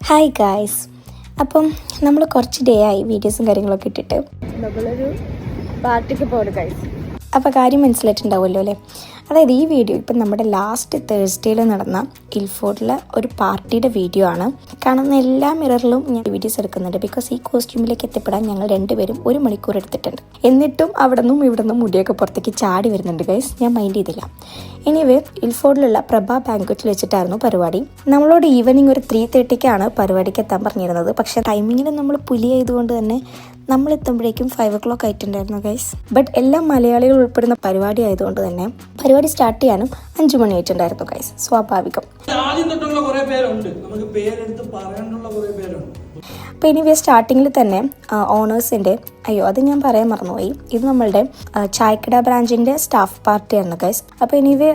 Hi guys, അപ്പം നമ്മൾ കുറച്ച് ഡേ ആയി വീഡിയോസും കാര്യങ്ങളൊക്കെ ഇട്ടിട്ട് നമ്മളൊരു പാർട്ടിക്ക് പോകുന്നു ഗൈസ്. അപ്പോൾ കാര്യം മനസ്സിലായിട്ടുണ്ടാവുമല്ലോ അല്ലേ. അതായത് ഈ വീഡിയോ ഇപ്പം നമ്മുടെ ലാസ്റ്റ് തേഴ്സ്ഡേയിൽ നടന്ന ഇൽഫോർഡിലെ ഒരു പാർട്ടിയുടെ വീഡിയോ ആണ്. കാണുന്ന എല്ലാ മിററിലും ഞാൻ വീഡിയോസ് എടുക്കുന്നുണ്ട്. ബിക്കോസ് ഈ കോസ്റ്റ്യൂമിലേക്ക് എത്തിപ്പെടാൻ ഞങ്ങൾ രണ്ടുപേരും 1 മണിക്കൂർ എടുത്തിട്ടുണ്ട്. എന്നിട്ടും അവിടെ നിന്നും മുടിയൊക്കെ പുറത്തേക്ക് ചാടി വരുന്നുണ്ട് ഗൈസ്. ഞാൻ മൈൻഡ് ചെയ്തില്ല. എനിവേ ഇൽഫോർഡിലുള്ള പ്രഭ ബാങ്ക്വറ്റിൽ വെച്ചിട്ടായിരുന്നു പരിപാടി. നമ്മളോട് ഈവനിങ് ഒരു 3:30 പരിപാടിക്ക് എത്താൻ പറഞ്ഞിരുന്നത്. പക്ഷേ ടൈമിങ്ങിൽ നമ്മൾ പുലിയായതുകൊണ്ട് തന്നെ നമ്മൾ എത്തുമ്പോഴേക്കും 5 o'clock ആയിട്ടുണ്ടായിരുന്നു ഗൈസ്. ബട്ട് എല്ലാ മലയാളികൾ ഉൾപ്പെടുന്ന പരിപാടി ആയതുകൊണ്ട് തന്നെ പരിപാടി സ്റ്റാർട്ട് ചെയ്യാനും 5 മണി ആയിട്ടുണ്ടായിരുന്നു ഗൈസ്. സ്വാഭാവികം. അപ്പോൾ എനിവേ സ്റ്റാർട്ടിങ്ങിൽ തന്നെ ഓണേഴ്സിൻ്റെ അത് ഞാൻ പറയാൻ മറന്നുപോയി. ഇത് നമ്മളുടെ ചായക്കട ബ്രാഞ്ചിൻ്റെ സ്റ്റാഫ് പാർട്ടിയാണ് ഗൈസ്. അപ്പോൾ എനിവേ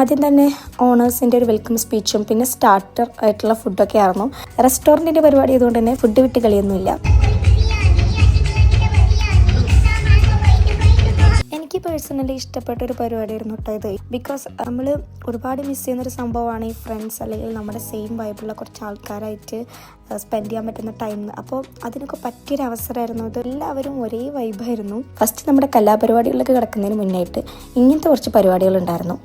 ആദ്യം തന്നെ ഓണേഴ്സിൻ്റെ ഒരു വെൽക്കം സ്പീച്ചും പിന്നെ സ്റ്റാർട്ടർ ആയിട്ടുള്ള ഫുഡൊക്കെ ആയിരുന്നു. റെസ്റ്റോറൻറ്റിൻ്റെ പരിപാടി ആയതുകൊണ്ട് തന്നെ ഫുഡ് വിട്ട് കളിയൊന്നുമില്ല. എനിക്ക് പേഴ്സണലി ഇഷ്ടപ്പെട്ട ഒരു പരിപാടിയായിരുന്നു കേട്ടോ ഇത്. ബിക്കോസ് നമ്മൾ ഒരുപാട് മിസ് ചെയ്യുന്നൊരു സംഭവമാണ് ഈ ഫ്രണ്ട്സ് അല്ലെങ്കിൽ നമ്മുടെ സെയിം വൈബുള്ള കുറച്ച് ആൾക്കാരായിട്ട് സ്പെൻഡ് ചെയ്യാൻ പറ്റുന്ന ടൈം. അപ്പോൾ അതിനൊക്കെ പറ്റിയൊരു അവസരമായിരുന്നു ഇത്. എല്ലാവരും ഒരേ വൈബായിരുന്നു. ഫസ്റ്റ് നമ്മുടെ കലാപരിപാടികളിലൊക്കെ കിടക്കുന്നതിന് മുന്നായിട്ട് ഇങ്ങനത്തെ കുറച്ച് പരിപാടികളുണ്ടായിരുന്നു.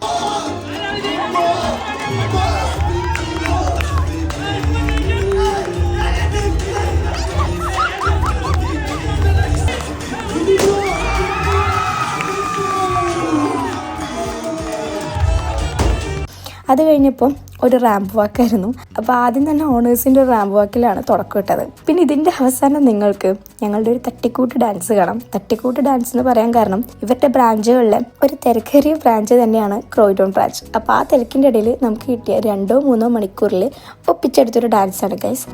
അത് കഴിഞ്ഞപ്പോൾ ഒരു റാമ്പ് വാക്കായിരുന്നു. അപ്പോൾ ആദ്യം തന്നെ ഓണേഴ്സിൻ്റെ ഒരു റാമ്പ് വാക്കിലാണ് തുടക്കം ഇട്ടത്. പിന്നെ ഇതിൻ്റെ അവസാനം നിങ്ങൾക്ക് ഞങ്ങളുടെ ഒരു തട്ടിക്കൂട്ട് ഡാൻസ് കാണാം. തട്ടിക്കൂട്ട് ഡാൻസ് എന്ന് പറയാൻ കാരണം ഇവരുടെ ബ്രാഞ്ചുകളിലെ ഒരു തിരക്കേറിയ ബ്രാഞ്ച് തന്നെയാണ് ക്രോയിഡോൺ ബ്രാഞ്ച്. അപ്പോൾ ആ തിരക്കിൻ്റെ ഇടയിൽ നമുക്ക് കിട്ടിയ 2-3 മണിക്കൂറിൽ ഒപ്പിച്ചെടുത്തൊരു ഡാൻസാണ് ഗൈസ്.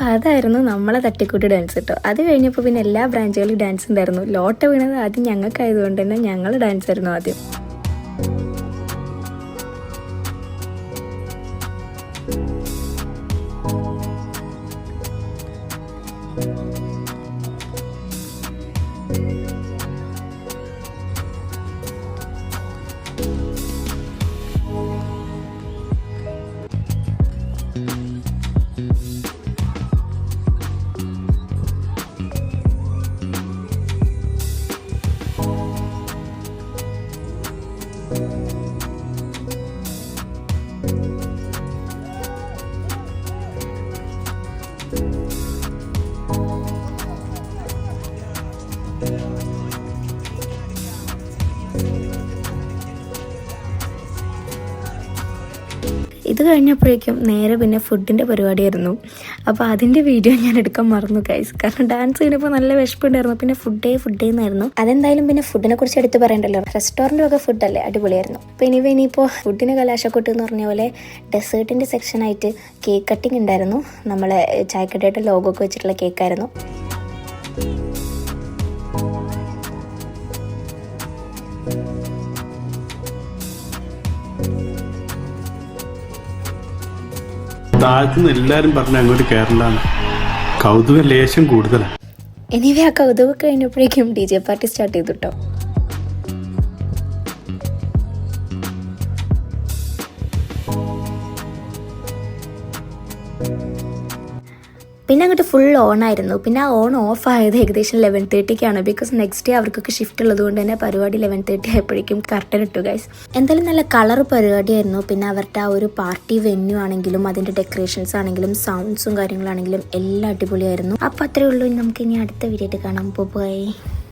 അപ്പോൾ അതായിരുന്നു നമ്മളെ തട്ടിക്കൂട്ട് ഡാൻസ് കേട്ടോ. അത് കഴിഞ്ഞപ്പോൾ പിന്നെ എല്ലാ ബ്രാഞ്ചുകളിലും ഡാൻസ് ഉണ്ടായിരുന്നു. ലോട്ട വീണത് ആദ്യം ഞങ്ങൾക്കായതുകൊണ്ട് തന്നെ ഞങ്ങൾ ഡാൻസ് ആയിരുന്നു ആദ്യം. ഇത് കഴിഞ്ഞപ്പോഴേക്കും നേരെ പിന്നെ ഫുഡിൻ്റെ പരിപാടിയായിരുന്നു. അപ്പോൾ അതിൻ്റെ വീഡിയോ ഞാൻ എടുക്കാൻ മറന്നു ഗൈസ്. കാരണം ഡാൻസ് കഴിഞ്ഞപ്പോൾ നല്ല വിശപ്പുണ്ടായിരുന്നു. പിന്നെ ഫുഡേ എന്നായിരുന്നു. അതെന്തായാലും പിന്നെ ഫുഡിനെ കുറിച്ച് എടുത്ത് പറയണ്ടല്ലോ. റെസ്റ്റോറൻറ്റ് ഒക്കെ ഫുഡല്ലേ, അടിപൊളിയായിരുന്നു. അപ്പോൾ ഇനിയിപ്പോൾ ഫുഡിന് കലാശക്കൊട്ട് എന്ന് പറഞ്ഞ പോലെ ഡെസേർട്ടിൻ്റെ സെക്ഷനായിട്ട് കേക്ക് കട്ടിങ് ഉണ്ടായിരുന്നു. നമ്മളെ ചായക്കടയുടെ ലോഗോ ഒക്കെ വെച്ചിട്ടുള്ള കേക്കായിരുന്നു. താഴത്തുനിന്ന് എല്ലാവരും പറഞ്ഞ് അങ്ങോട്ട് കയറലാണ്. കൗതുക ലേശം കൂടുതലാണ്. എനിവേ ആ കൗതുകം കഴിഞ്ഞപ്പോഴേക്കും DJ പാർട്ടി സ്റ്റാർട്ട് ചെയ്തു കേട്ടോ. പിന്നെ അങ്ങോട്ട് ഫുൾ ഓണായിരുന്നു. പിന്നെ ആ ഓൺ ഓഫ് ആയത് ഏകദേശം 11:30ക്കാണ്. ബിക്കോസ് നെക്സ്റ്റ് ഡേ അവർക്കൊക്കെ ഷിഫ്റ്റ് ഉള്ളത് കൊണ്ട് തന്നെ പരിപാടി 11:30 ആയപ്പോഴേക്കും കർട്ടൻ ഇട്ടു ഗൈസ്. എന്തായാലും നല്ല കളർ പരിപാടിയായിരുന്നു. പിന്നെ അവരുടെ ആ ഒരു പാർട്ടി വെന്യൂ ആണെങ്കിലും അതിൻ്റെ ഡെക്കറേഷൻസ് ആണെങ്കിലും സൗണ്ട്സും കാര്യങ്ങളാണെങ്കിലും എല്ലാം അടിപൊളിയായിരുന്നു. അപ്പോൾ അത്രയേ ഉള്ളൂ. നമുക്ക് ഇനി അടുത്ത വീഡിയോ ആയിട്ട് കാണാം. ബൈ.